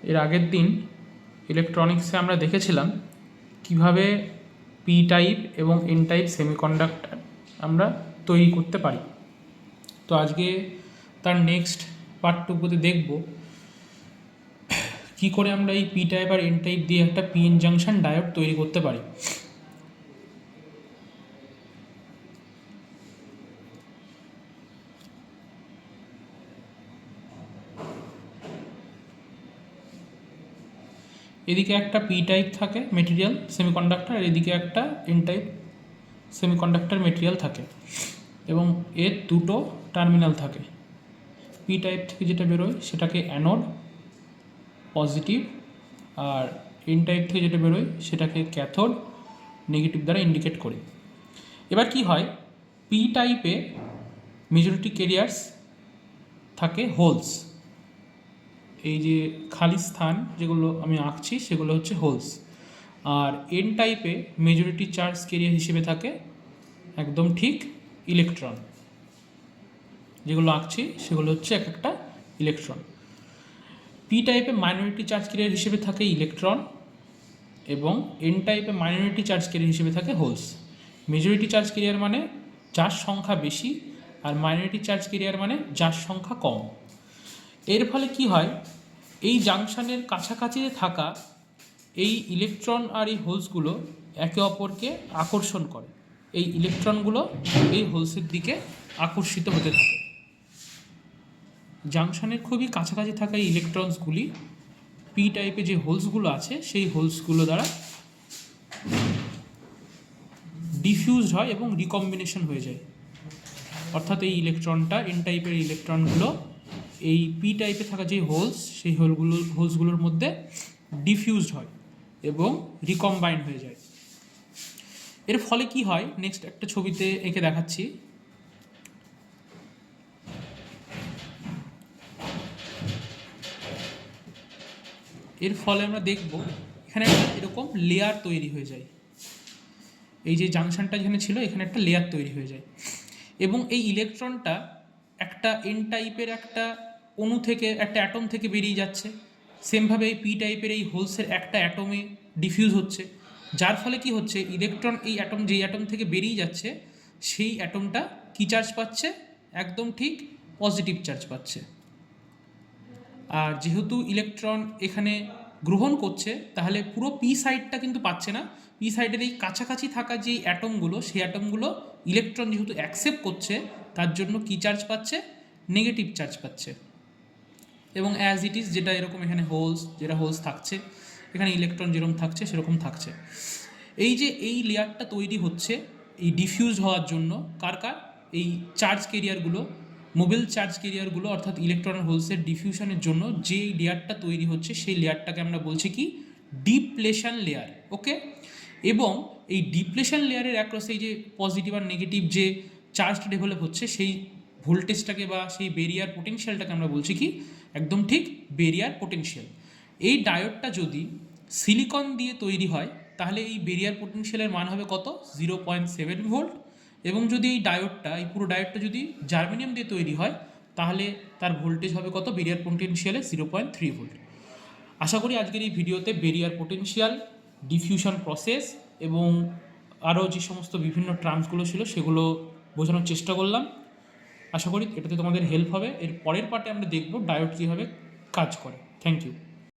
এর আগের দিন ইলেকট্রনিক্সে আমরা দেখেছিলাম কিভাবে পি টাইপ এবং এন টাইপ সেমিকন্ডাক্টর আমরা তৈরি করতে পারি। তো আজকে তার নেক্সট পার্টটুকুতে দেখব কী করে আমরা এই পি টাইপ আর এন টাইপ দিয়ে একটা পিএন জাংশন ডায়োড তৈরি করতে পারি। এদিকে একটা পি টাইপ থাকে মেটেরিয়াল সেমিকন্ডাক্টর, আর এদিকে একটা এন টাইপ সেমিকন্ডাক্টর মেটেরিয়াল থাকে এবং এর দুটো টার্মিনাল থাকে। পি টাইপ থেকে যেটা বেরোয় সেটাকে অ্যানোড পজিটিভ, আর এন টাইপ থেকে যেটা বেরোয় সেটাকে ক্যাথোড নেগেটিভ দ্বারা ইন্ডিকেট করি। এবার কি হয়, পি টাইপে মেজরিটি ক্যারিয়ার্স থাকে হোলস, এই যে খালি স্থান যেগুলো আমি আঁকছি সেগুলো হচ্ছে হোলস। আর এন টাইপে মেজরিটি চার্জ ক্যারিয়ার হিসেবে থাকে একদম ঠিক ইলেকট্রন, যেগুলো আঁকছি সেগুলো হচ্ছে এক একটা ইলেকট্রন। পি টাইপে মাইনরিটি চার্জ ক্যারিয়ার হিসেবে থাকে ইলেকট্রন এবং এন টাইপে মাইনরিটি চার্জ ক্যারিয়ার হিসেবে থাকে হোলস। মেজরিটি চার্জ ক্যারিয়ার মানে যার সংখ্যা বেশি, আর মাইনরিটি চার্জ ক্যারিয়ার মানে যার সংখ্যা কম। এর ফলে কি হয়, এই জাংশনের কাছাকাছি থাকা এই ইলেকট্রন আর এই হোলসগুলো একে অপরকে আকর্ষণ করে, এই ইলেকট্রনগুলো এই হোলসের দিকে আকর্ষিত হতে থাকে। জাংশনের খুবই কাছাকাছি থাকা এই ইলেকট্রনসগুলি পি টাইপে যে হোলসগুলো আছে সেই হোলসগুলো দ্বারা ডিফিউজড হয় এবং রিকম্বিনেশন হয়ে যায়। অর্থাৎ এই ইলেকট্রনটা এন টাইপের ইলেকট্রনগুলো এই পি টাইপে থাকা যে হোলস সেই হোলসগুলোর মধ্যে ডিফিউজড হয় এবং রিকম্বাইন্ড হয়ে যায়। এর ফলে কি হয়, নেক্সট একটা ছবিতে এঁকে দেখাচ্ছি। এর ফলে আমরা দেখব এখানে একটা এরকম লেয়ার তৈরি হয়ে যায়। এই যে জাংশনটা যেখানে ছিল এখানে একটা লেয়ার তৈরি হয়ে যায় এবং এই ইলেকট্রনটা একটা এন টাইপের একটা অণু থেকে, একটা অ্যাটম থেকে বেরিয়ে যাচ্ছে। সেমভাবে এই পি টাইপের এই হোলসের একটা অ্যাটমে ডিফিউজ হচ্ছে, যার ফলে কি হচ্ছে, ইলেকট্রন এই অ্যাটম যেই অ্যাটম থেকে বেরিয়ে যাচ্ছে সেই অ্যাটমটা কী চার্জ পাচ্ছে, একদম ঠিক পজিটিভ চার্জ পাচ্ছে। আর যেহেতু ইলেকট্রন এখানে গ্রহণ করছে তাহলে পুরো পি সাইডটা কিন্তু পাচ্ছে না। পি সাইডের এই কাছাকাছি থাকা যে অ্যাটমগুলো সেই অ্যাটমগুলো ইলেকট্রন যেহেতু অ্যাকসেপ্ট করছে তার জন্য কী চার্জ পাচ্ছে, নেগেটিভ চার্জ পাচ্ছে। এবং অ্যাজ ইট ইজ যেটা এরকম এখানে যেটা হোলস থাকছে, এখানে ইলেকট্রন যেরকম থাকছে সেরকম থাকছে। এই যে এই লেয়ারটা তৈরি হচ্ছে এই ডিফিউজ হওয়ার জন্য কার এই চার্জ কেরিয়ারগুলো, মোবাইল চার্জ কেরিয়ারগুলো অর্থাৎ ইলেকট্রন হোলসের ডিফিউশনের জন্য যে লেয়ারটা তৈরি হচ্ছে সেই লেয়ারটাকে আমরা বলছি কি ডিপ্লেশন লেয়ার। ওকে, এবং এই ডিপ্লেশন লেয়ারের অ্যাক্রস এই যে পজিটিভ আর নেগেটিভ যে চার্জটা ডেভেলপ হচ্ছে সেই ভোল্টেজটাকে বা সেই বেরিয়ার পোটেনশিয়ালটাকে আমরা বলছি কি একদম ঠিক বেরিয়ার পোটেনশিয়াল। এই ডায়োডটা যদি সিলিকন দিয়ে তৈরি হয় তাহলে এই বেরিয়ার পোটেনশিয়ালের মান হবে কত, 0.7 ভোল্ট। এবং যদি এই ডায়োডটা, এই পুরো ডায়োডটা যদি জার্মেনিয়াম দিয়ে তৈরি হয় তাহলে তার ভোল্টেজ হবে কত, বেরিয়ার পোটেনশিয়ালে 0.3 ভোল্ট। আশা করি আজকের এই ভিডিওতে বেরিয়ার পোটেনশিয়াল, ডিফিউশন প্রসেস এবং আরও যে সমস্ত বিভিন্ন টার্মসগুলো ছিল সেগুলো বোঝানোর চেষ্টা করলাম। আশা করি এটাতে তোমাদের হেল্প হবে। এর পরের পার্টে আমরা দেখব ডায়োড কীভাবে কাজ করে। Thank you.